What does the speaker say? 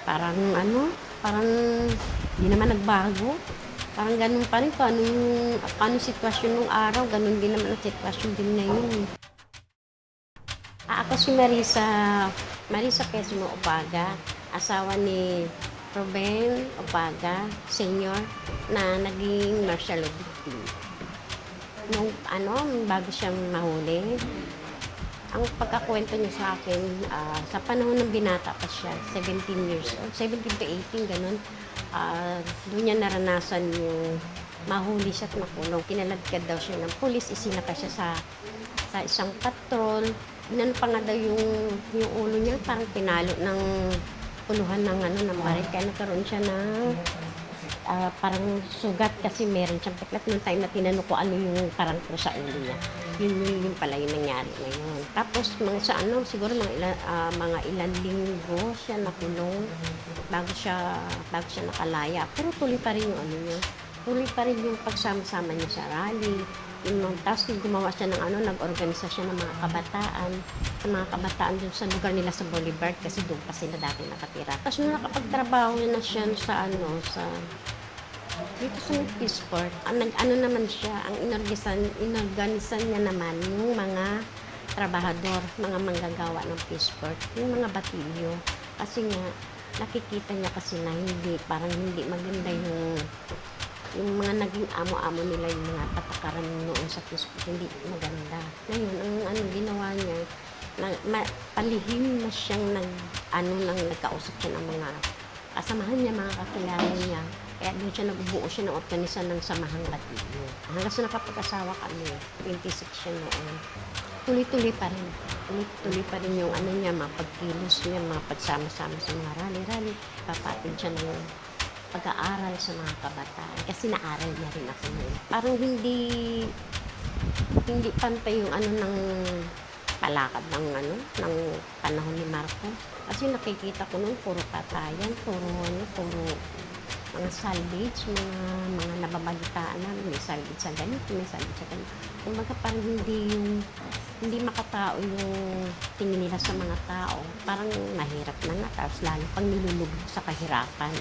Parang ano, parang hindi naman nagbago. Parang gano'n pa rin kung anong sitwasyon nung araw, gano'n din naman ang sitwasyon din ngayon, eh. Ako si Marisa Quezon Obaga, asawa ni Ruben Obaga Senior na naging martial law victim. Nung bago siyang mahuli, ang pagkakuwento niya sa akin, sa panahon ng binata pa siya, 17 years old, 17 to 18, gano'n, doon niya naranasan yung mahuli siya at makulong. Kinaladkad daw siya ng pulis, isinaka siya sa isang patrol. Inano pa nga daw yung ulo niya, parang pinalo ng puluhan ng baril. Kaya nagkaroon siya ng parang sugat kasi meron siyang peklat nung time na tinanong ko ano yung parang sa ulo niya. Yun pala yung nangyari ngayon. Tapos siguro mga ilang linggo siya nakulong bago siya nakalaya. Pero tuloy pa rin yung niya. Tuloy pa rin yung pagsama-sama niya sa rally. Tapos gumawa siya nag-organisa siya ng mga kabataan dun sa lugar nila sa Boulevard kasi doon pa sila dati nakatira. Tapos nung nakapagtrabaho na siya dito sa Peaceport, ang naman siya, ang inorganisan niya naman yung mga trabahador, mga manggagawa ng Peaceport, yung mga batilyo. Kasi nga, nakikita niya kasi na parang hindi maganda yung mga naging amo-amo nila, yung mga patakaran noon sa Peaceport, hindi maganda. Ngayon, ang ginawa niya, palihim na siyang nagkausap siya ng mga kasamahan niya, mga kakilala niya. Kaya doon siya nagbuo siya ng organisa ng Samahang Batilyo. Hanggang sa nakapag-asawa kami, 26 siya noon. Tuloy-tuloy pa rin. Tuloy-tuloy pa rin yung niya, mga pagkilos niya, mga pagsama-sama sa mga rally-rally. Papatid siya ng pag-aaral sa mga kabataan. Kasi naaral niya rin ako noon. Parang hindi pantay yung ng palakad ng panahon ni Marcos. Kasi nakikita ko noon, puro patayan, puro mga salvage, mga nababalitaan na may salvage sa ganito, may salvage sa ganito. Kumbaga parang hindi makatao yung tingin nila sa mga tao. Parang mahirap na nga, tapos lalo pang nilulubog sa kahirapan.